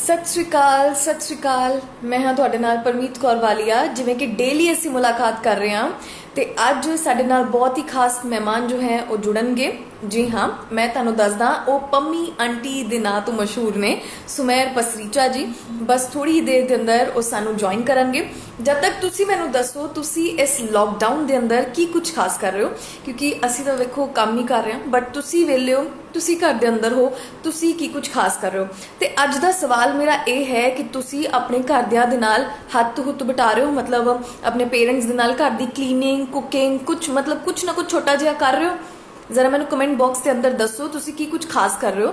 ਸਤਿ ਸ਼੍ਰੀ ਅਕਾਲ। ਮੈਂ ਹਾਂ ਤੁਹਾਡੇ ਨਾਲ ਪਰਮੀਤ ਕੌਰ ਵਾਲੀਆ। ਜਿਵੇਂ ਕਿ ਡੇਲੀ ਅਸੀਂ ਮੁਲਾਕਾਤ ਕਰ ਰਹੇ ਹਾਂ ਤੇ ਅੱਜ ਸਾਡੇ ਨਾਲ ਬਹੁਤ ਹੀ ਖਾਸ ਮਹਿਮਾਨ ਜੋ ਹੈ ਉਹ ਜੁੜਨਗੇ। ਜੀ ਹਾਂ, ਮੈਂ ਤੁਹਾਨੂੰ ਦੱਸਦਾ, ਉਹ ਪੰਮੀ ਆਂਟੀ ਦੇ ਨਾਂ ਤੋਂ ਮਸ਼ਹੂਰ ਨੇ, ਸੁਮੇਰ ਪਸਰੀਚਾ ਜੀ। ਬਸ ਥੋੜੀ ਹੀ ਦੇਰ ਦੇ ਅੰਦਰ ਉਹ ਸਾਨੂੰ ਜੁਆਇਨ ਕਰਨਗੇ। ਜਦ ਤੱਕ ਤੁਸੀਂ ਮੈਨੂੰ ਦੱਸੋ, ਤੁਸੀਂ ਇਸ ਲੋਕਡਾਊਨ ਦੇ ਅੰਦਰ ਕੀ ਕੁਝ ਖਾਸ ਕਰ ਰਹੇ ਹੋ? ਕਿਉਂਕਿ ਅਸੀਂ ਤਾਂ ਵੇਖੋ ਕੰਮ ਹੀ ਕਰ ਰਹੇ ਹਾਂ, ਬਟ ਤੁਸੀਂ ਵਿਹਲੇ ਹੋ, ਤੁਸੀਂ ਘਰ ਦੇ ਅੰਦਰ ਹੋ, ਤੁਸੀਂ ਕੀ ਕੁਝ ਖਾਸ ਕਰ ਰਹੇ ਹੋ? ਤੇ ਅੱਜ ਦਾ ਸਵਾਲ ਮੇਰਾ ਇਹ ਹੈ ਕਿ ਤੁਸੀਂ ਆਪਣੇ ਘਰਦਿਆਂ ਦੇ ਨਾਲ ਹੱਥ ਹੁੱਤ ਬਟਾ ਰਹੇ ਹੋ, ਮਤਲਬ ਆਪਣੇ ਪੇਰੈਂਟਸ ਦੇ ਨਾਲ ਘਰ ਦੀ ਕਲੀਨਿੰਗ, ਕੁਕਿੰਗ, ਕੁਝ ਨਾ ਕੁਝ ਛੋਟਾ ਜਿਹਾ ਕਰ ਰਹੇ ਹੋ? ਜ਼ਰਾ ਮੈਨੂੰ ਕਮੈਂਟ ਬਾਕਸ ਦੇ ਅੰਦਰ ਦੱਸੋ ਤੁਸੀਂ ਕੀ ਕੁਝ ਖਾਸ ਕਰ ਰਹੇ ਹੋ।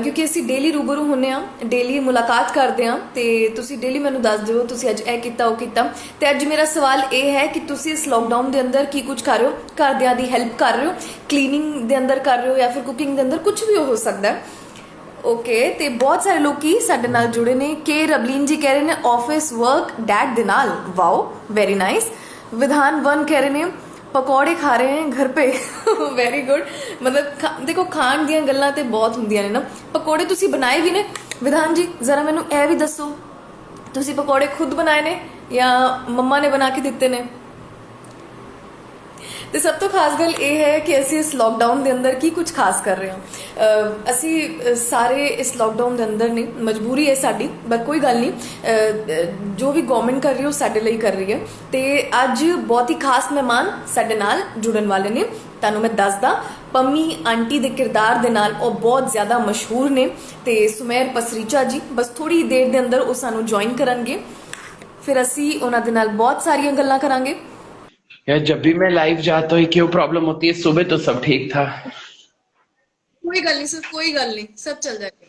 ਕਿਉਂਕਿ ਅਸੀਂ ਡੇਲੀ ਰੂਬਰੂ ਹੁੰਨੇ ਆ, ਡੇਲੀ ਮੁਲਾਕਾਤ ਕਰਦੇ ਆ, ਤੇ ਤੁਸੀਂ ਡੇਲੀ ਮੈਨੂੰ ਦੱਸ ਦਿਓ ਤੁਸੀਂ ਅੱਜ ਇਹ ਕੀਤਾ ਉਹ ਕੀਤਾ। ਤੇ ਅੱਜ ਮੇਰਾ ਸਵਾਲ ਇਹ ਹੈ ਕਿ ਤੁਸੀਂ ਇਸ ਲੋਕਡਾਊਨ ਦੇ ਅੰਦਰ ਕੀ ਕੁਝ ਕਰ ਰਹੇ ਹੋ? ਘਰਦਿਆਂ ਦੀ ਹੈਲਪ ਕਰ ਰਹੇ ਹੋ, ਕਲੀਨਿੰਗ ਦੇ ਅੰਦਰ ਕਰ ਰਹੇ ਹੋ, ਜਾਂ ਫਿਰ ਕੁਕਿੰਗ ਦੇ ਅੰਦਰ, ਕੁਝ ਵੀ ਹੋ ਸਕਦਾ ਹੈ। ਓਕੇ, ਤੇ ਬਹੁਤ ਸਾਰੇ ਲੋਕੀ ਸਾਡੇ ਨਾਲ ਜੁੜੇ ਨੇ। ਕੇ ਰਬਲੀਨ ਜੀ ਕਹਿ ਰਹੇ ਨੇ ਆਫਿਸ ਵਰਕ ਡੈਡ ਦੇ ਨਾਲ। Wow, very nice. विधान वन कह रहे ने पकौड़े खा रहे हैं घर पे। Very good. मतलब देखो, खाण ਦੀਆਂ ਗੱਲਾਂ ਤੇ ਬਹੁਤ ਹੁੰਦੀਆਂ ਨੇ ਨਾ। ਪਕੌੜੇ ਤੁਸੀਂ ਬਣਾਏ ਵੀ ਨੇ ਵਿਧਾਨ ਜੀ? ਜ਼ਰਾ ਮੈਨੂੰ ਇਹ ਵੀ ਦੱਸੋ, ਤੁਸੀਂ ਪਕੌੜੇ ਖੁਦ ਬਣਾਏ ਨੇ ਜਾਂ ਮੰਮਾ ਨੇ ਬਣਾ ਕੇ ਦਿੱਤੇ ਨੇ? ਤੇ ਸਭ ਤੋਂ ਖਾਸ ਗੱਲ ਇਹ ਹੈ ਕਿ ਅਸੀਂ ਇਸ ਲੋਕਡਾਊਨ ਦੇ ਅੰਦਰ ਕੀ ਕੁਝ ਖਾਸ ਕਰ ਰਹੇ ਹਾਂ। ਅਸੀਂ ਸਾਰੇ ਇਸ ਲੋਕਡਾਊਨ ਦੇ ਅੰਦਰ ਨੇ, ਮਜਬੂਰੀ ਹੈ ਸਾਡੀ, ਪਰ ਕੋਈ ਗੱਲ ਨਹੀਂ। ਜੋ ਵੀ ਗਵਰਨਮੈਂਟ ਕਰ ਰਹੀ ਹੈ ਉਹ ਸਾਡੇ ਲਈ ਕਰ ਰਹੀ ਹੈ। ਤੇ ਅੱਜ ਬਹੁਤ ਹੀ ਖਾਸ ਮਹਿਮਾਨ ਸਾਡੇ ਨਾਲ ਜੁੜਨ ਵਾਲੇ ਨੇ। ਤੁਹਾਨੂੰ ਮੈਂ ਦੱਸਦਾ, ਪੰਮੀ ਆਂਟੀ ਦੇ ਕਿਰਦਾਰ ਦੇ ਨਾਲ ਉਹ ਬਹੁਤ ਜ਼ਿਆਦਾ ਮਸ਼ਹੂਰ ਨੇ। ਤੇ ਸੁਮੇਰ ਪਸਰੀਚਾ ਜੀ ਬਸ ਥੋੜੀ ਦੇਰ ਦੇ ਅੰਦਰ ਉਹ ਸਾਨੂੰ ਜੁਆਇਨ ਕਰਨਗੇ। ਫਿਰ ਅਸੀਂ ਉਹਨਾਂ ਦੇ ਨਾਲ ਬਹੁਤ ਸਾਰੀਆਂ ਗੱਲਾਂ ਕਰਾਂਗੇ। यार, जब भी मैं लाइव जाता हूँ क्यों प्रॉब्लम होती है? सुबह तो सब ठीक था। कोई गल नहीं सर, कोई गल नहीं, सब चल जाएगा।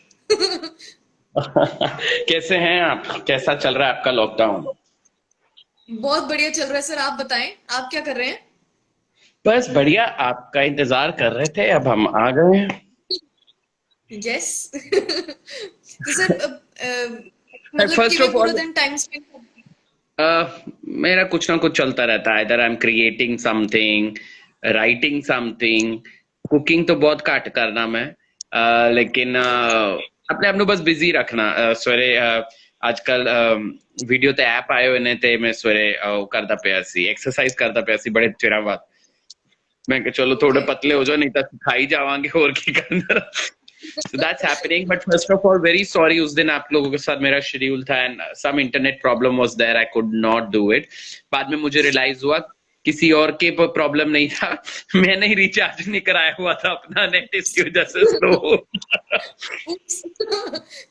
कैसे हैं आप? कैसा चल रहा है आपका लॉकडाउन? बहुत बढ़िया चल रहा है सर। आप बताएं, आप क्या कर रहे हैं? बस बढ़िया, आपका इंतजार कर रहे थे, अब हम आ गए हैं। यस। तो सर मतलब फर्स्ट कि ऑफ पूरा ऑल, दिन टाइम स्पेंड। मेरा कुछ ना कुछ चलता रहता है। इधर I am creating something, writing something. Cooking तो बहुत घट करना मैं, लेकिन अपने आप ਨੂੰ बस बिजी रखना। सवेरे आजकल वीडियो ਤੇ ਐਪ ਆਏ ਹੋਏ ਨੇ ਤੇ ਮੈਂ ਸਵੇਰੇ ਉਹ ਕਰਦਾ ਪਿਆ ਸੀ, ਐਕਸਰਸਾਈਜ਼ ਕਰਦਾ ਪਿਆ ਸੀ ਬੜੇ ਚਿਰਾਂ ਬਾਅਦ। ਮੈਂ ਕਿਹਾ ਚਲੋ ਥੋੜੇ ਪਤਲੇ ਹੋ ਜਾਓ, ਨਹੀਂ ਤਾਂ ਖਾਈ ਜਾਵਾਂਗੇ, ਹੋਰ ਕੀ ਕਰਨਾ। So that's happening. But first of all, very sorry, उस दिन आप लोगों के साथ मेरा शेड्यूल था and some internet problem was there. I could not do it. बाद में मुझे रियलाइज हुआ किसी और के प्रॉब्लम नहीं था, मैंने ही रिचार्ज नहीं कराया हुआ था अपना नेट, इसकी वजह से स्लो।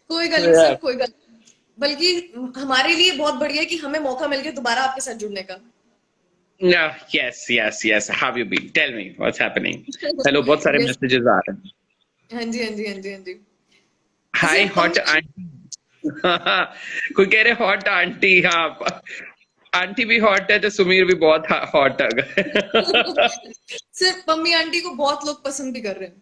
कोई गल नहीं सर, कोई गल नहीं। बल्कि हमारे लिए बहुत बढ़िया है कि हमें मौका मिल गया दोबारा आपके साथ जुड़ने का। Yes. How have you been? Tell me what's happening. Hello, बहुत सारे Yes. मैसेजेस आ रहे हैं। हाँ जी, हाँ जी, हाँ जी, हाँ जी। Hi sir, hot aunty. कोई कह रहे हॉट आंटी। हाँ, आंटी भी हॉट है तो सुमीर भी बहुत हॉट है। सर पम्मी आंटी को बहुत लोग पसंद भी कर रहे हैं।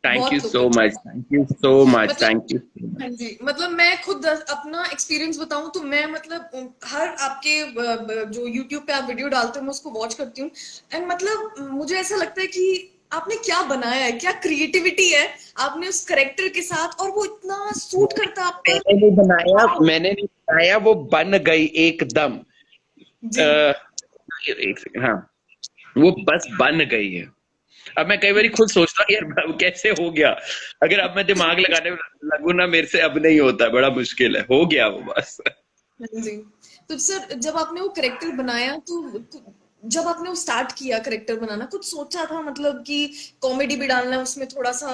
थैंक यू बहुत लोग so much, thank you so much, मतलब थैंक यू। हाँ जी, मतलब मैं खुद अपना एक्सपीरियंस बताऊं तो मैं मतलब हर आपके जो YouTube पे आप वीडियो डालते हो मैं उसको वॉच करती हूँ। एंड मतलब मुझे ऐसा लगता है कि आपने क्या बनाया है, क्या क्रिएटिविटी है आपने उस करेक्टर के साथ, और वो इतना सूट करता है आप पर। मैंने नहीं बनाया, वो बन गई एकदम। जी। एक सेकंड, हाँ, वो बस बन गई है। अब मैं कई बार खुद सोचता हूँ यार कैसे हो गया। अगर अब मैं दिमाग लगाने लगूं ना, मेरे से अब नहीं होता, बड़ा मुश्किल है, हो गया वो बस। हाँ जी। तो सर जब आपने वो करेक्टर बनाया तो जब आपने वो स्टार्ट किया करेक्टर बनाना, कुछ सोचा था मतलब कि कॉमेडी भी डालना है उसमें, थोड़ा सा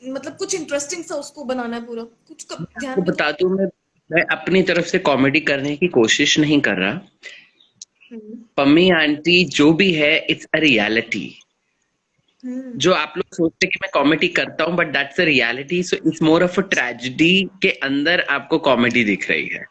मतलब कुछ इंटरेस्टिंग सा उसको बनाना है पूरा, कुछ कब ध्यान आपको में बता दूं, मैं अपनी तरफ से कॉमेडी करने की कोशिश नहीं कर रहा। पम्मी आंटी जो भी है, इट्स अ रियलिटी। जो आप लोग सोचते हैं कि मैं कॉमेडी करता हूं, but that's a reality. So it's more of a tragedy के अंदर आपको कॉमेडी दिख रही है।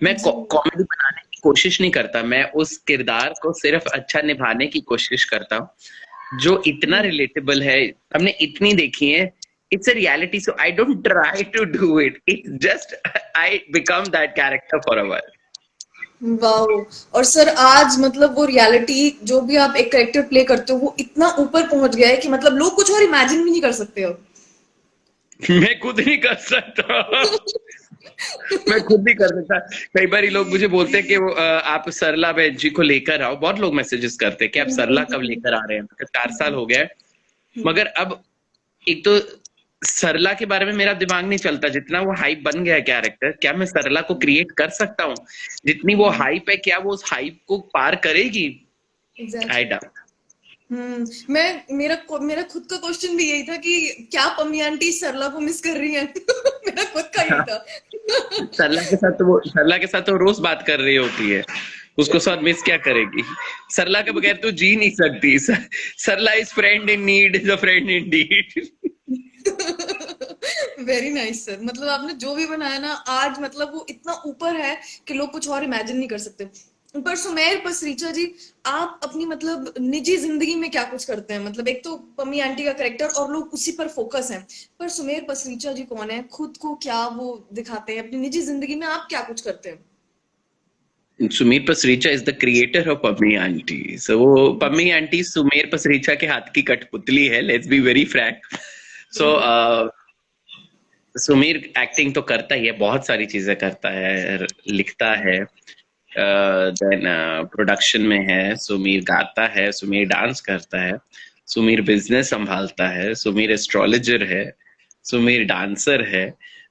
मैं कॉमेडी बनाने की कोशिश नहीं करता, मैं उस किरदार को सिर्फ अच्छा निभाने की कोशिश करता हूँ जो इतना रिलेटेबल है, हमने इतनी देखी है। It's a reality, so I don't try to do it, it's just I become that character for a while. Wow. और सर आज मतलब वो रियलिटी जो भी आप एक करेक्टर प्ले करते हो वो इतना ऊपर पहुंच गया है कि मतलब लोग कुछ और इमेजिन भी नहीं कर सकते हो। मैं खुद नहीं कर सकता। मैं खुद भी कर देता। कई बार लोग मुझे बोलते हैं कि वो आप सरला बहन जी को लेकर आओ, बहुत लोग मैसेजेस करते हैं कि आप सरला कब लेकर आ रहे हैं, 4 साल हो गया है। मगर अब एक तो सरला के बारे में मेरा दिमाग नहीं चलता, जितना वो हाइप बन गया है कैरेक्टर, क्या मैं सरला को क्रिएट कर सकता हूँ? जितनी वो हाइप है, क्या वो उस हाइप को पार करेगी? आई एग्जैक्टली। डाउट। मेरा खुद का क्वेश्चन भी यही था कि क्या पम्मी आंटी सरला को मिस कर रही हैं? मेरा खुद का यही था। सरला के साथ तो रोज बात कर रही होती है, उसको साथ मिस क्या करेगी? सरला के बगैर तो जी नहीं सकती। Sarla is friend in need, is a friend in deed. Very nice sir, मतलब आपने जो भी बनाया ना आज, मतलब वो इतना ऊपर है कि लोग कुछ और इमेजिन नहीं कर सकते। पर सुमेर पसरीचा जी, आप अपनी मतलब निजी जिंदगी में क्या कुछ करते हैं? मतलब एक तो पम्मी आंटी का करेक्टर और लोग उसी पर फोकस हैं, पर सुमेर पसरीचा जी कौन है, खुद को क्या वो दिखाते हैं अपनी निजी जिंदगी में, आप क्या कुछ करते हैं? Sumeer Pasricha is the creator of Pammi aunty. So वो पम्मी आंटी सुमेर पसरीचा के हाथ की कठपुतली है, let's be very frank. So Sumeer acting तो करता ही है, बहुत सारी चीजें करता है, लिखता है, देन प्रोडक्शन में है, सुमीर गाता है, सुमीर डांस करता है, सुमीर बिजनेस संभालता है, सुमीर एस्ट्रोलॉजर है, सुमीर डांसर है,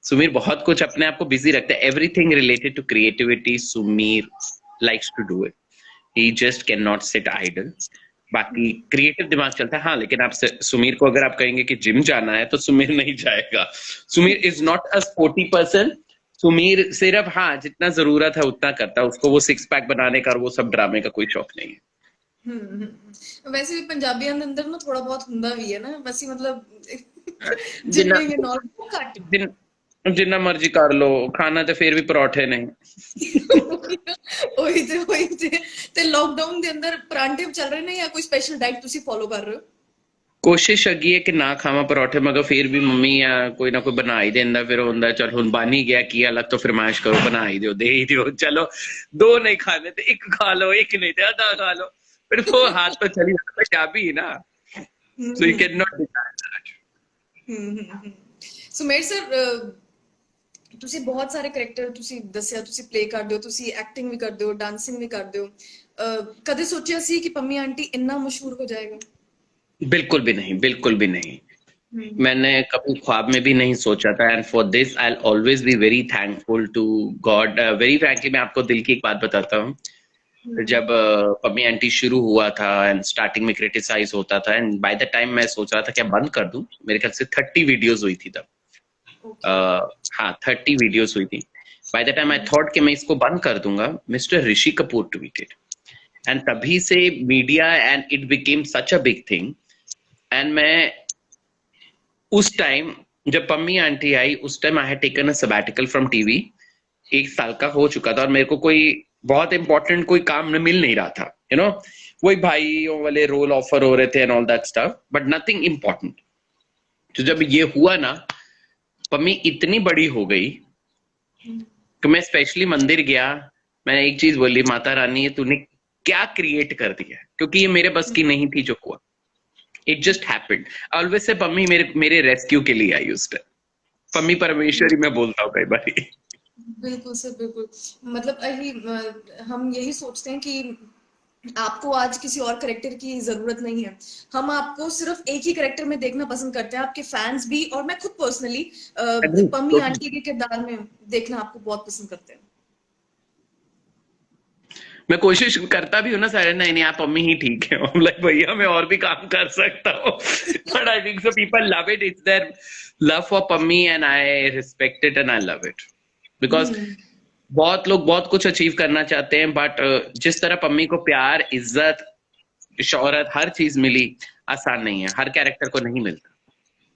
सुमीर बहुत कुछ अपने आप को बिजी रखता है। Everything related to creativity Sumeer likes to do it. He just can not sit idle. बाकी क्रिएटिव दिमाग चलता है। हाँ, लेकिन आप सुमीर को अगर आप कहेंगे कि जिम जाना है तो सुमीर नहीं जाएगा। Sumeer is not a sporty person. Sumeer सिर्फ हाँ जितना जरूरत है उतना करता है, उसको वो सिक्स पैक बनाने का और वो सब ड्रामे का कोई शौक नहीं है। वैसे भी पंजाबियों के अंदर ना थोड़ा बहुत हुंदा भी है ना, वैसे मतलब जिन्ना जिमिंग एंड ऑल घट। जिन जिन्ना मर्जी कर लो, खाना तो फिर भी परोठे नहीं। ਉਹੀ ਤੇ ਲੌਕਡਾਊਨ ਦੇ ਅੰਦਰ ਪਰਾਂਠੇ ਚੱਲ ਰਹੇ ਨੇ ਜਾਂ ਕੋਈ ਸਪੈਸ਼ਲ ਡਾਈਟ ਤੁਸੀਂ ਫੋਲੋ ਕਰ ਰਹੇ ਹੋ? कोशिश हैगी है कि ना खावा परोठे, मगर फिर भी मम्मी या कोई ना कोई बना ही देंदा, फिर होंदा चल हुन बन ही गया की अलग तो फरमाइश करो, बना ही दो, दे ही दो, चलो दो नहीं खाने तो एक खा लो, एक नहीं तो आधा खा लो, फिर वो हाथ तो चली जाता है, क्या भी ना। So you can not decide that. Sumer sir, ਤੁਸੀਂ ਬਹੁਤ ਸਾਰੇ ਕਰੈਕਟਰ ਤੁਸੀਂ ਦੱਸਿਆ, ਤੁਸੀਂ ਪਲੇ ਕਰਦੇ ਹੋ, ਤੁਸੀਂ ਐਕਟਿੰਗ ਵੀ ਕਰਦੇ ਹੋ, ਡਾਂਸਿੰਗ ਵੀ ਕਰਦੇ ਹੋ। ਕਦੇ ਸੋਚਿਆ ਸੀ ਕਿ ਪੰਮੀ ਆਂਟੀ ਇੰਨਾ ਮਸ਼ਹੂਰ ਹੋ ਜਾਏਗਾ? बिल्कुल भी नहीं, बिल्कुल भी नहीं। मैंने कभी ख्वाब में भी नहीं सोचा था, and for this I always be very thankful to God. Very frankly मैं आपको दिल की एक बात बताता हूँ। जब पम्मी आंटी शुरू हुआ था एंड स्टार्टिंग में क्रिटिसाइज होता था, एंड बाय द टाइम मैं सोच रहा था क्या बंद कर दूं, मेरे ख्याल से 30 वीडियोस हुई थी तब। हाँ 30 वीडियोस हुई थी। By the time I thought कि मैं इसको बंद कर दूंगा, mister Rishi Kapoor tweeted, and तभी से media and it became such a big thing. And मैं उस टाइम जब पम्मी आंटी आई, उस time I had taken a sabbatical from TV. 1 साल का हो चुका था और मेरे को कोई बहुत इंपॉर्टेंट कोई काम मिल नहीं रहा था, यू नो, वही भाइयों वाले रोल ऑफर हो रहे थे and all that stuff, but nothing important. तो जब ये हुआ ना, पम्मी इतनी बड़ी हो गई कि मैं स्पेशली मंदिर गया, मैंने एक चीज बोली, माता रानी तूने क्या क्रिएट कर दिया, क्योंकि ये मेरे बस की नहीं थी जो हुआ। It just happened. Always say Pammi मेरे रेस्क्यू के लिए आई उस टाइम। पम्मी परमेश्वरी मैं बोलता हूँ कई बार। बिल्कुल सर, बिल्कुल। मतलब हम यही सोचते हैं कि आपको आज किसी और करेक्टर की जरूरत नहीं है, हम आपको सिर्फ एक ही करेक्टर में देखना पसंद करते हैं, आपके फैंस भी और मैं खुद पर्सनली पम्मी आंटी के किरदार में देखना आपको बहुत पसंद करते हैं। मैं कोशिश करता भी हूँ ना सर, नहीं नहीं आप पम्मी ही ठीक है, लाइक भैया मैं और भी काम कर सकता हूँ, but I think so people love it, it's their love for Pammi and I respect it and I love it, because बहुत लोग बहुत कुछ अचीव करना चाहते हैं, बट जिस तरह पम्मी को प्यार, इज्जत, शोहरत, हर चीज मिली, आसान नहीं है, हर कैरेक्टर को नहीं मिलता।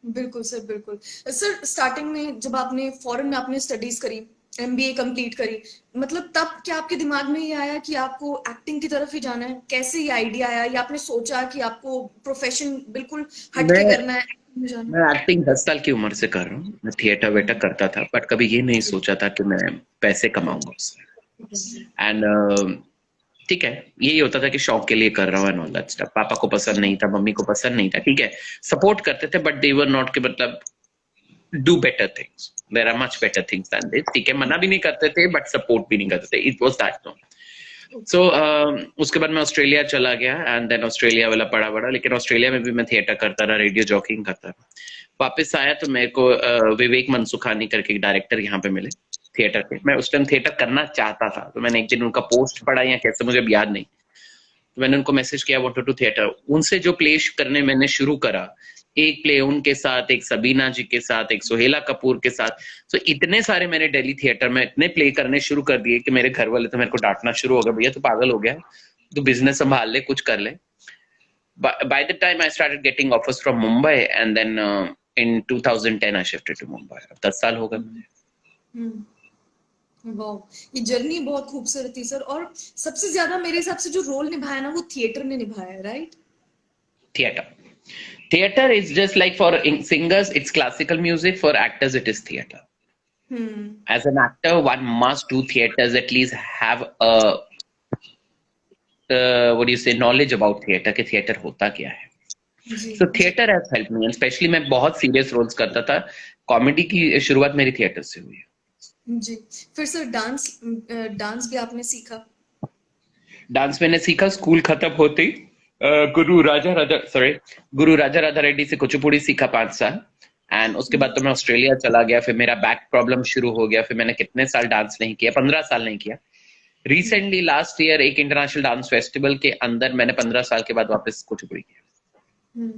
बिल्कुल सर, बिल्कुल। सर स्टार्टिंग में जब आपने फॉरेन में आपने स्टडीज करी, एमबीए कंप्लीट करी, मतलब तब क्या आपके दिमाग में ये आया कि आपको एक्टिंग की तरफ ही जाना है? कैसे ये आइडिया आया, या आपने सोचा कि आपको प्रोफेशन बिल्कुल हट के मैं करना है, एक्टिंग में जाना मैं एक्टिंग 10 साल की उम्र से कर रहा हूँ, मैं थिएटर वेटर करता था, बट कभी ये नहीं सोचा था कि मैं पैसे कमाऊंगा उससे। एंड ठीक है, यही होता था कि शौक के लिए कर रहा हूँ एंड ऑल दैट स्टफ। पापा को पसंद नहीं था, मम्मी को पसंद नहीं था, ठीक है, सपोर्ट करते थे, बट दे वर नॉट के मतलब do better things. There are much better things than this. ठीक है, मना भी नहीं करते थे but support भी नहीं करते थे. It was that no. So उसके बाद मैं ऑस्ट्रेलिया चला गया एंड देन ऑस्ट्रेलिया वाला पढ़ा बड़ा, लेकिन ऑस्ट्रेलिया में भी मैं थिएटर करता रहा, रेडियो जॉकिंग करता रहा. वापस आया तो मेरे को विवेक मनसुखानी करके एक डायरेक्टर यहाँ पे मिले थिएटर पे. मैं उस टाइम थिएटर करना चाहता था, तो मैंने एक दिन उनका पोस्ट पढ़ा या कैसे मुझे अब याद नहीं, तो मैंने उनको मैसेज किया वांट टू डू थिएटर. उनसे जो प्ले करने मैंने शुरू करा, एक प्ले उनके साथ, एक सबीना जी के साथ, एक सोहेला कपूर के साथ, तो इतने सारे मैंने दिल्ली थिएटर में इतने प्ले करने शुरू कर दिए कि मेरे घर वाले तो मेरे को डांटना शुरू हो गए, भैया तो पागल हो गया, तो बिजनेस संभाल ले, कुछ कर ले. By the time I started getting offers from Mumbai, and then in 2010 I shifted to Mumbai. 10 साल हो गए मुझे. वाह, ये जर्नी बहुत खूबसूरत थी सर. और सबसे ज्यादा मेरे हिसाब से जो रोल निभाया ना वो थिएटर ने निभाया है, right? Theater is just like for singers it's classical music, for actors it is theater. As an actor one must do theaters, at least have a what do you say, knowledge about theater कि theater होता क्या है. So theater has helped me, and especially मैं बहुत serious roles करता था. Comedy की शुरुआत मेरी थिएटर से हुई है. जी. फिर सर डांस भी आपने सीखा? डांस मैंने सीखा स्कूल खत्म होते ही. गुरु राजा राधा रेड्डी से कुचिपुड़ी सीखा 5 साल, एंड उसके बाद तो मैं ऑस्ट्रेलिया चला गया. फिर मेरा बैक प्रॉब्लम शुरू हो गया, फिर मैंने कितने साल डांस नहीं किया, 15 साल नहीं किया. रिसेंटली लास्ट ईयर एक इंटरनेशनल डांस फेस्टिवल के अंदर मैंने 15 साल के बाद वापस कुचिपुड़ी किया.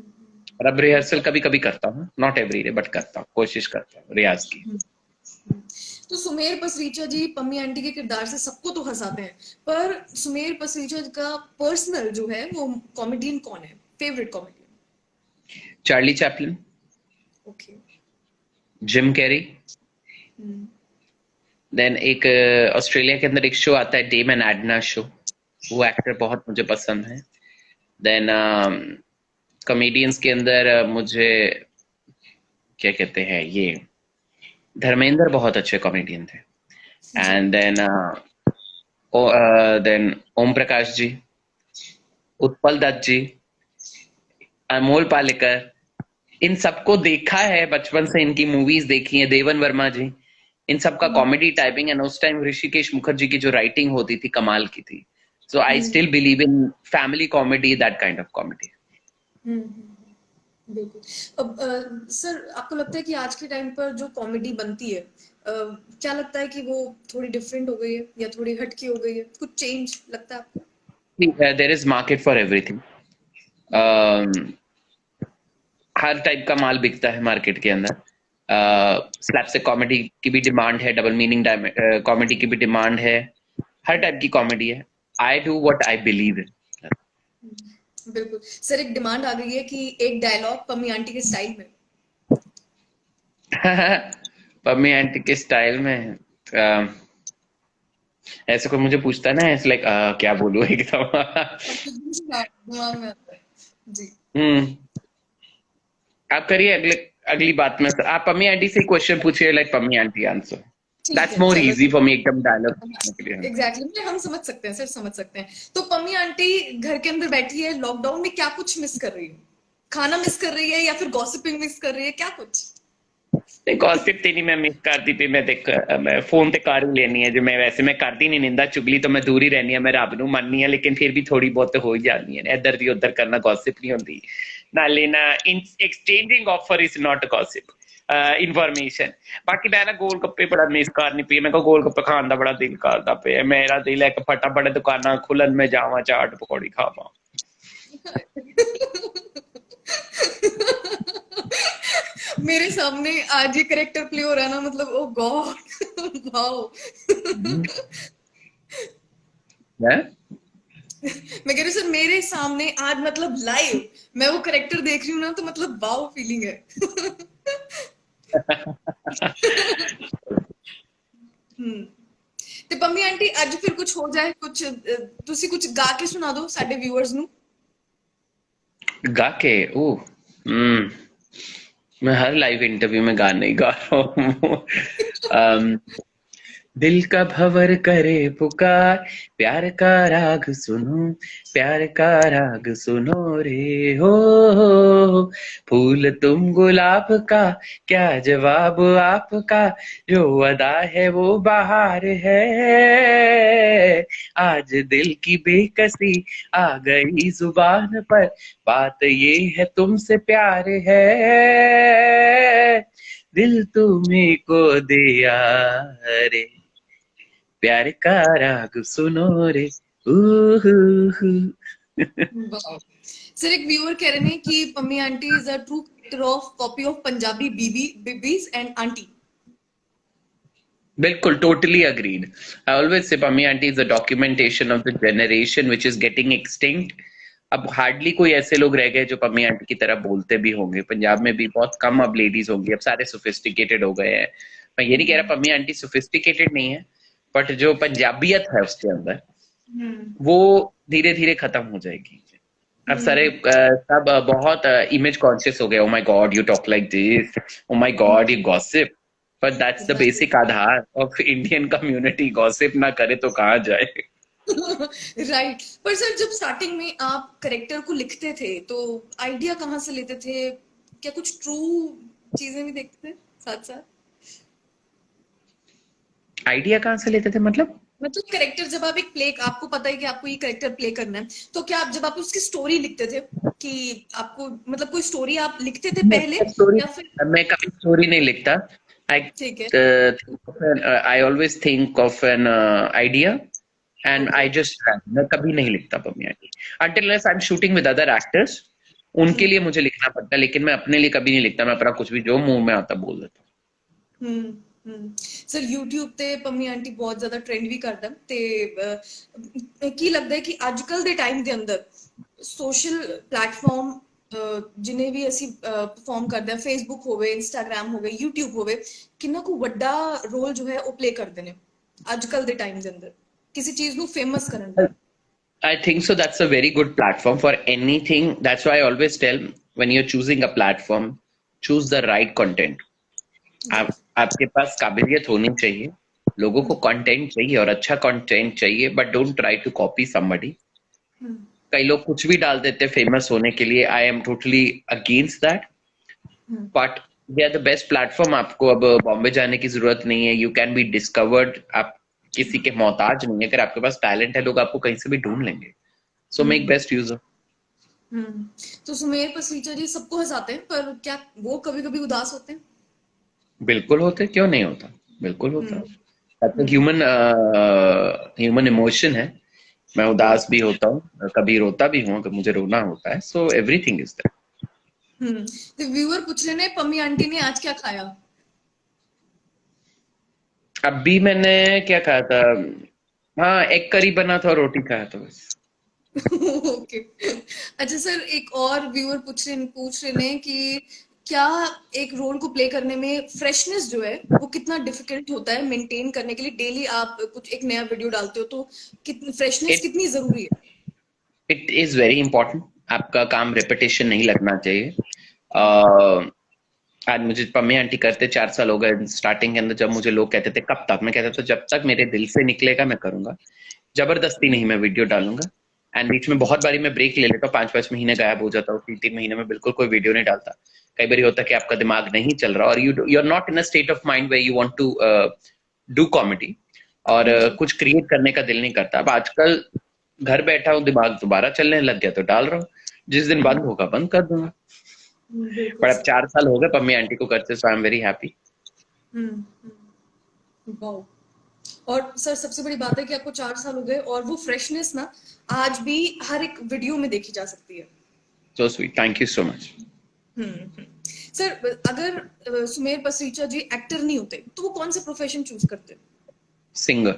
और अब रिहर्सल कभी कभी करता हूँ, नॉट एवरी डे बट करता हूँ, कोशिश करता हूँ रियाज की. तो सुमेर पसरीचा जी पम्मी आंटी के किरदार से सबको तो हंसाते हैं, पर सुमेर पसरीचा का पर्सनल जो है वो कॉमेडियन कौन है, favourite comedian? Charlie Chaplin, okay, Jim Carrey. Then एक ऑस्ट्रेलिया के अंदर एक शो आता है डेम एंड एडना शो, वो एक्टर बहुत मुझे पसंद है. देन कॉमेडियंस के अंदर मुझे क्या कहते हैं, ये धर्मेंद्र बहुत अच्छे कॉमेडियन थे. एंड देन ओम प्रकाश जी, उत्पल दत्त जी, अमोल पालेकर, इन सबको देखा है बचपन से, इनकी मूवीज देखी है. देवन वर्मा जी, इन सबका कॉमेडी टाइपिंग, एंड उस टाइम ऋषिकेश मुखर्जी की जो राइटिंग होती थी कमाल की थी. So I still believe in family comedy, that kind of comedy. बिल्कुल. अब सर आपको लगता है कि आज के टाइम पर जो कॉमेडी बनती है, क्या लगता है कि वो थोड़ी डिफरेंट हो गई है या थोड़ी हटके हो गई है, कुछ चेंज लगता है आपको? There is market for everything. हर टाइप का माल बिकता है मार्केट के अंदर. स्लैपस्टिक कॉमेडी की भी डिमांड है, डबल मीनिंग कॉमेडी की भी डिमांड है, हर टाइप की कॉमेडी है. I do what I believe in. बिल्कुल सर, एक डिमांड आ गई है कि एक डायलॉग पम्मी आंटी के स्टाइल में. पम्मी आंटी के स्टाइल में ऐसे कोई मुझे पूछता है ना, ऐसे लाइक क्या बोलूं एकदम. दिमाग में आता है जी. आप करिए अगली बात में. आप पम्मी आंटी से क्वेश्चन पूछिए, like Pammi aunty answer. That's more easy for me एकदम डायलॉग पूछने के लिए. Exactly, हम समझ सकते हैं सर, समझ सकते हैं. तो पम्मी आंटी घर के अंदर बैठी है, लॉकडाउन में क्या कुछ मिस कर रही है? खाना मिस कर रही है या फिर गॉसिपिंग मिस कर रही है, क्या कुछ? नहीं, गॉसिप ते नहीं मैं मिस करती पे. मैं फोन ते कर ही लेनी है जो मैं वैसे मैं करती नहीं. निंदा चुगली तो मैं दूर ही रहनी है, मैं रब नूं मननी है, लेकिन फिर भी थोड़ी बहुत तो हो ही जानी है. इधर दी उधर करना गॉसिप नहीं होती. नाले ना exchanging offer is not gossip, information. बाकी मैं ना गोलगप्पे बड़ा मिस करनी पी. मेरे को गोलगप्पे खाने का बड़ा दिल करता पे. मेरा दिल है कि फटाफट दुकाना खुलन में जावा, चाट पकौड़ी खावा. मेरे सामने आज ये करेक्टर प्ले हो रहा है ना, मतलब ओ गॉड, वाओ. मैं कह रही हूँ सर, मेरे सामने आज मतलब लाइव मैं वो करेक्टर देख रही हूँ ना, तो मतलब वाओ फीलिंग है. ਤੇ ਪੰਮੀ ਆਂਟੀ ਅੱਜ ਫਿਰ ਕੁਝ ਹੋ ਜਾਏ, ਕੁਝ ਤੁਸੀਂ ਕੁਝ ਗਾ ਕੇ ਸੁਣਾ ਦਿਓ ਸਾਡੇ ਵਿਊਅਰਸ ਨੂੰ. गा के मैं हर लाइव इंटरव्यू में गाना ही गा रहा हूँ. दिल का भंवर करे पुकार, प्यार का राग सुनो, प्यार का राग सुनो रे हो। फूल तुम गुलाब का, क्या जवाब आपका, जो अदा है वो बहार है। आज दिल की बेकसी आ गई जुबान पर, बात ये है तुमसे प्यार है। दिल तुम्हें को दिया रे, प्यार का राग सुनो रे। हू। सर एक व्यूअर कह रहे हैं कि Pammi aunty is a true character of copy of Punjabi bibi bibis and aunty. बिल्कुल, totally agreed. I always say Pammi Aunty is a documentation of the generation which is getting extinct. अब हार्डली कोई ऐसे लोग रह गए जो पम्मी आंटी की तरह बोलते भी होंगे। पंजाब में भी बहुत कम अब लेडीज होंगी, अब सारे सोफिस्टिकेटेड हो गए हैं। मैं ये नहीं कह रहा पम्मी आंटी सोफिस्टिकेटेड नहीं है, बट जो पंजाबियत है उसके अंदर वो धीरे धीरे खत्म हो जाएगी। अब सारे सब बहुत इमेज कॉन्शियस हो गए। Oh my God you talk like this, oh my God you gossip, but that's the basic Aadhaar of Indian community. Gossip ना करे तो कहाँ जाए। राइट। पर सर जब स्टार्टिंग में आप करेक्टर को लिखते थे तो आइडिया कहाँ से लेते थे? क्या कुछ ट्रू चीजें भी देखते थे साथ साथ? आइडिया कहाँ से लेते थे मतलब? मतलब कैरेक्टर जब आप एक प्ले, आपको पता है कि आपको ये कैरेक्टर प्ले करना है, तो क्या आप जब आप उसकी स्टोरी लिखते थे कि आपको मतलब कोई स्टोरी आप लिखते थे पहले स्टोरी, या फिर? मैं कभी स्टोरी नहीं लिखता। आई ठीक है। I always think of an idea and I just, मैं कभी नहीं लिखता Pammi aunty until unless I am shooting with other actors. उनके लिए मुझे लिखना पड़ता है, लेकिन मैं अपने लिए कभी नहीं लिखता। मैं अपना कुछ भी जो मुंह में आता बोल देता हम्म सर YouTube ਤੇ ਪੰਮੀ ਆਂਟੀ ਬਹੁਤ ਜ਼ਿਆਦਾ ਟ੍ਰੈਂਡ ਵੀ ਕਰਦਾ ਤੇ ਕੀ ਲੱਗਦਾ ਹੈ ਕਿ ਅੱਜਕੱਲ ਦੇ ਟਾਈਮ ਦੇ ਅੰਦਰ ਸੋਸ਼ਲ ਪਲੇਟਫਾਰਮ ਜਿਨੇ ਵੀ ਅਸੀਂ ਪਰਫਾਰਮ ਕਰਦੇ ਆ, ਫੇਸਬੁੱਕ ਹੋਵੇ, ਇੰਸਟਾਗ੍ਰam ਹੋਵੇ, YouTube ਹੋਵੇ, ਕਿੰਨਾ ਕੁ ਵੱਡਾ ਰੋਲ ਜੋ ਹੈ ਉਹ ਪਲੇ ਕਰਦੇ ਨੇ ਅੱਜਕੱਲ ਦੇ ਟਾਈਮ ਦੇ ਅੰਦਰ ਕਿਸੇ ਚੀਜ਼ ਨੂੰ ਫੇਮਸ ਕਰਨ हूँ। ਲਈ? I think so. That's a very good platform for anything. That's why I always tell, when you're choosing a platform, choose the right content. आपके पास काबिलियत होनी चाहिए, लोगों को कंटेंट चाहिए और अच्छा कंटेंट चाहिए, but don't try to copy somebody. कई लोग कुछ भी डाल देते हैं फेमस होने के लिए। I am totally against that, but they are the best platform. आपको अब बॉम्बे जाने की जरूरत नहीं है, यू कैन बी डिस्कवर्ड। आप किसी के मोहताज नहीं है। अगर आपके पास टैलेंट है, लोग आपको कहीं से भी ढूंढ लेंगे। So make best use. तो सुमेर पसरीचा जी सबको हंसाते हैं, पर क्या वो कभी कभी उदास होते हैं? बिल्कुल होते, क्यों नहीं होता, बिल्कुल होता। ह्यूमन ह्यूमन इमोशन है। मैं उदास भी होता हूँ, कभी रोता भी हूँ अगर मुझे रोना होता है। So everything is there. तो व्यूअर पूछ रहे हैं पम्मी आंटी ने आज क्या खाया? अभी मैंने क्या खाया था? हाँ, एग करी बना था और रोटी खाया था बस। ओके। अच्छा सर, एक और व्यूअर पूछ रहे हैं कि क्या एक रोल को प्ले करने में फ्रेशनेस जो है वो कितना डिफिकल्ट होता है मेंटेन करने के लिए? डेली आप कुछ एक नया वीडियो डालते हो तो कितनी फ्रेशनेस इट कितनी जरूरी है? It is very important. आपका काम रेपिटेशन नहीं लगना चाहिए। uh, आज मुझे पम्मी आंटी करते 4 साल हो गए। स्टार्टिंग के अंदर जब मुझे लोग कहते थे कब तक, मैं कहता था जब तक मेरे दिल से निकलेगा मैं करूंगा। जबरदस्ती नहीं मैं वीडियो डालूंगा। एंड बीच में बहुत बारी मैं ब्रेक ले लेता हूँ, 5-5 महीने गायब हो जाता हूँ, 3-3 महीने में बिल्कुल कोई वीडियो नहीं डालता। कई बार होता है कि आपका दिमाग नहीं चल रहा और you are not in a state of mind way you want to do comedy, और कुछ क्रिएट करने का दिल नहीं करता। अब आजकल घर बैठा हूँ, दिमाग दोबारा चलने लग गया तो डाल रहा हूँ। जिस दिन बंद होगा बंद कर दूंगा। पर अब 4 साल हो गए पम्मी आंटी को करते, so I am very happy. Wow. और सर सबसे बड़ी बात है कि आपको 4 साल हो गए और वो फ्रेशनेस ना आज भी हर एक वीडियो में देखी जा सकती है। So sweet, thank you so much. Sir अगर सुमेर पसरीचा जी एक्टर नहीं होते तो वो कौन से प्रोफेशन चूज करते? सिंगर।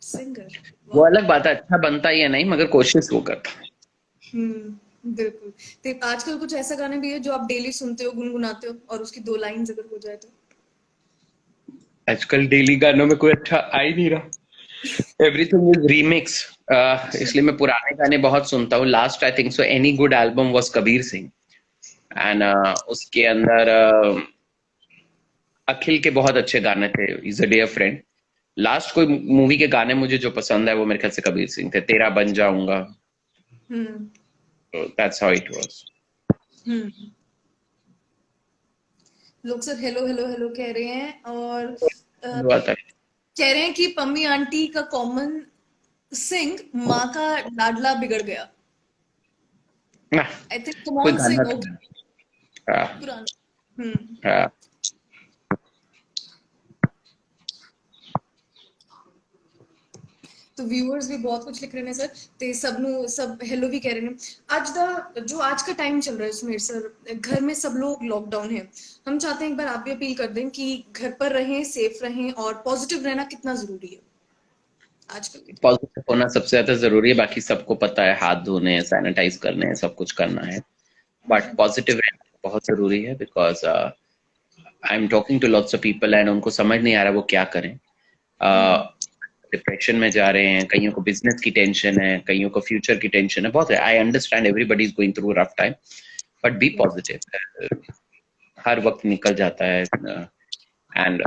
सिंगर। वो अलग बात है, अच्छा बनता है या नहीं, मगर कोशिश वो करता। बिल्कुल। तो आजकल कुछ ऐसा गाने भी है जो आप डेली सुनते हो, गुनगुनाते हो, और उसकी 2 लाइंस अगर हो जाए तो? आजकल डेली गानों में कोई अच्छा आ ही नहीं रहा। Everything is remix. इसलिए मैं पुराने गाने बहुत सुनता हूँ। Last I think so any good album was Kabir Singh, and उसके अंदर अखिल के बहुत अच्छे गाने थे, is a dear friend. Last कोई मूवी के गाने मुझे जो पसंद है वो मेरे ख्याल से कबीर सिंह थे, तेरा बन जाऊंगा, hmm. That's how it was. Hmm. लोग सर हेलो हेलो हेलो कह रहे हैं, और हुआ था। कह रहे हैं कि पम्मी आंटी का कॉमन सिंह माँ का लाडला बिगड़ गया। ना, आई थिंक कोई कमॉन गाना सिंह, था। ओके। हाँ, पुराना। हम्म। हाँ। तो व्यूअर्स भी बहुत कुछ लिख रहे हैं सर, ਤੇ ਸਭ ਨੂੰ सब हेलो भी कह रहे हैं। आज का टाइम चल रहा है सुमेर सर, घर में सब लोग लॉकडाउन है। हम चाहते हैं एक बार आप भी अपील कर दें कि घर पर रहें, सेफ रहें और पॉजिटिव रहना कितना जरूरी है आजकल के टाइम। पॉजिटिव होना सबसे ज्यादा जरूरी है, बाकी सबको पता है हाथ धोने हैं, सैनिटाइज करने हैं, सब कुछ करना है, बट पॉजिटिव रहना बहुत जरूरी है, because I am talking to lots of people and उनको समझ नहीं आ रहा वो क्या करें। डिप्रेशन में जा रहे हैं, कईयों को बिजनेस की टेंशन है, कईयों को फ्यूचर की टेंशन है, बहुत है। I understand everybody is going through rough time, but be positive. हर वक्त निकल जाता है, and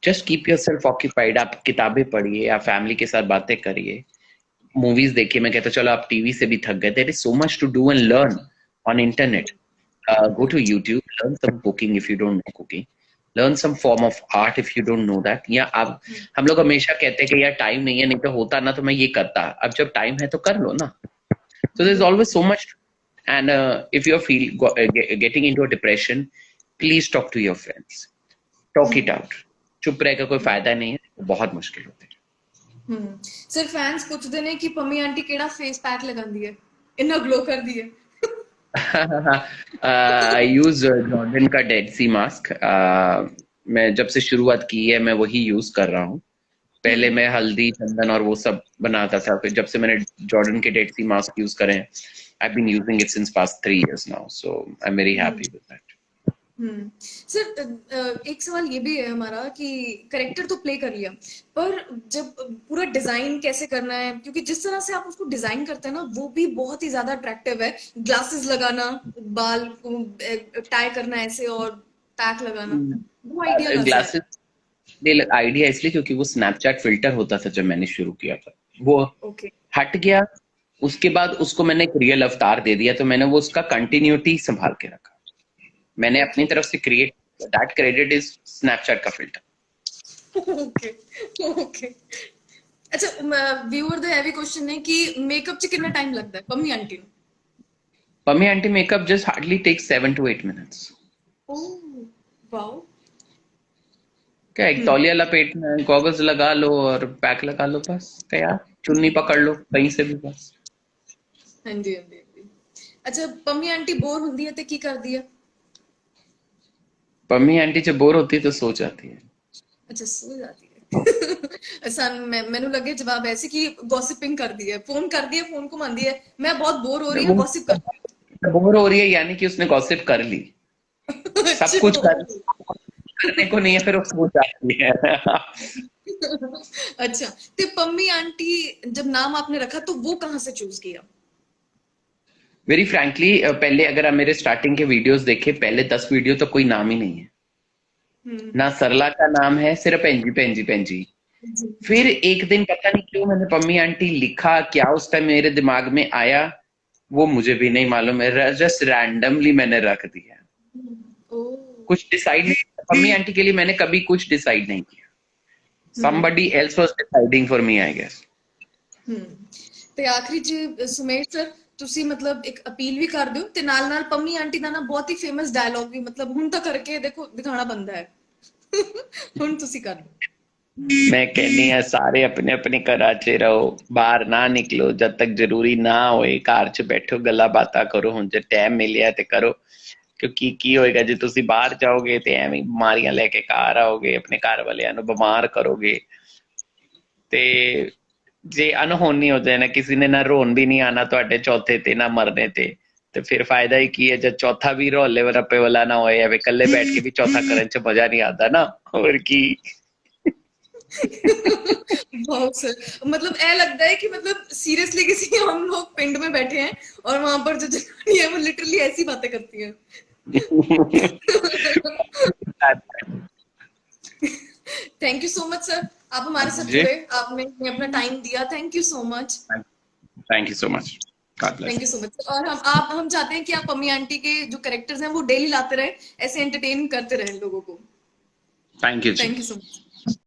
just keep yourself occupied. आप किताबें पढ़िए, आप फैमिली के साथ बातें करिए, मूवीज देखिए। मैं कहता चलो आप टीवी से भी थक गए, there is so much to do and learn on internet. Go to YouTube, learn some cooking if you don't know cooking, learn some form of art if you don't know that। या आप, हम लोग हमेशा कहते हैं कि यार time नहीं है, नहीं तो होता ना तो मैं ये करता। अब जब टाइम है तो कर लो ना। So there's always so much, and if you're getting into a depression, please talk to your friends, talk it out। चुप रह का कोई फायदा नहीं है, बहुत मुश्किल होती सर फैंस पूछते ने कि पम्मी आंटी केड़ा फेस पैक लगांदी है, इन्ना ग्लो कर दी है। है। आई यूज जॉर्डन का डेड सी मास्क। मैं जब से शुरुआत की है मैं वही यूज कर रहा हूँ। पहले मैं हल्दी चंदन और वो सब बनाता था, फिर जब से मैंने जॉर्डन के डेड सी मास्क यूज करे हैं, I've been using it since past 3 years now, so I'm very happy with that। Sir एक सवाल ये भी है हमारा कि करेक्टर तो प्ले कर लिया, पर जब पूरा डिजाइन कैसे करना है, क्योंकि जिस तरह से आप उसको डिजाइन करते हैं ना वो भी बहुत ही ज्यादा अट्रैक्टिव है। ग्लासेस लगाना, बाल को टाई करना ऐसे और पैक लगाना, वो आइडिया कहाँ से आया? ग्लासेस आइडिया इसलिए क्योंकि वो स्नैपचैट फिल्टर होता था जब मैंने शुरू किया था, वो ओके। हट गया। उसके बाद उसको मैंने एक रियल अवतार दे दिया, तो मैंने वो उसका कंटिन्यूटी संभाल के रखा। मैंने अपनी तरफ से create, that credit is Snapchat का फिल्टर। ओके। ओके। अच्छा, व्यूअर ਦਾ ਇਹ ਵੀ क्वेश्चन है कि मेकअप ਚ कितना टाइम लगता है पम्मी आंटी ਨੂੰ? Pammi aunty makeup just hardly takes 7 to 8 minutes। Oh wow. क्या, एक तौलिया लपेटना है, गॉगल्स लगा लो और पैक लगा लो, बस तैयार। चुन्नी पकड़ लो कहीं से भी, बस। हाँ जी, हाँ जी, हाँ जी। अच्छा, पम्मी आंटी बोर ਹੁੰਦੀ ਹੈ ਤੇ ਕੀ ਕਰਦੀ ਹੈ? पम्मी आंटी जब बोर होती है तो सो जाती है। अच्छा, सो जाती है। ਮੈਨੂੰ ਲੱਗੇ ਜਵਾਬ ऐसे कि गॉसिपिंग करती है, फोन करती है, फोन घुमाती है, मैं बहुत बोर हो रही हूँ, गॉसिप कर। बोर हो रही है यानी कि उसने गॉसिप कर ली, सब कुछ करने को नहीं है, फिर वो सो जाती है। अच्छा, तो पम्मी आंटी जब नाम आपने रखा तो वो कहाँ से चूज किया? वेरी फ्रैंकली, पहले अगर आप मेरे स्टार्टिंग के वीडियोस देखे, पहले 10 वीडियो तो कोई नाम ही नहीं है, ना सरला का नाम है, सिर्फ पेंजी पेंजी पेंजी। फिर एक दिन पता नहीं क्यों मैंने पम्मी आंटी लिखा, क्या उस टाइम मेरे दिमाग में आया वो मुझे भी नहीं मालूम है, जस्ट रैंडमली मैंने रख दिया। कुछ डिसाइड नहीं, पम्मी आंटी के लिए मैंने कभी कुछ डिसाइड नहीं किया। somebody else was deciding for me, I guess। ਤੇ ਆਖਰੀ ਚ ਸੁਮੇਸ਼ ਸਰ, ਤੁਸੀਂ ਮਤਲਬ ਇੱਕ ਅਪੀਲ ਵੀ ਕਰ ਦਿਓ ਤੇ ਨਾਲ ਨਾਲ ਪੰਮੀ ਆਂਟੀ ਦਾ ਨਾ ਬਹੁਤ ਹੀ ਫੇਮਸ ਡਾਇਲੌਗ ਵੀ, ਮਤਲਬ ਹੁਣ ਤਾਂ ਕਰਕੇ ਦੇਖੋ ਦਿਖਾਣਾ ਬੰਦਾ ਹੈ। ਹੁਣ ਤੁਸੀਂ ਕਰ ਦਿਓ। मैं कहनी है सारे अपने अपने घरां च रहो, बाहर ना निकलो जब तक जरूरी ना होए, घर च बैठो, गल्लां बातां करो। हुण जे टाइम मिलिया ते करो, क्योंकि की होएगा जे तुसी बाहर जाओगे ते एवें बीमारियां लेके घर आओगे, अपने घर वालियां नूं बीमार करोगे, ते जे अनहोनी हो जाए ना, किसी ने ना रोन भी नहीं आना तुहाडे चौथे ते ना मरने ते फिर फायदा ही की है, जब चौथा भी रोले रप्पे वाला ना होए, एवें कल्ले बैठ के भी चौथा करन च मजा नहीं आता ना, और की। बहुत सर, मतलब ऐ लगता है कि मतलब सीरियसली किसी हम लोग पिंड में बैठे हैं और वहां पर जो जनानी है वो लिटरली ऐसी बातें करती है। Thank you so much sir, आप हमारे साथ जी, जुड़े, आपने अपना टाइम दिया, thank you so much. Thank you so much, God thank bless. You so much. और हम चाहते हैं कि आप अम्मी आंटी के जो कैरेक्टर्स हैं वो डेली लाते रहे, ऐसे एंटरटेन करते रहे लोगों को। Thank you ji. Thank you so much.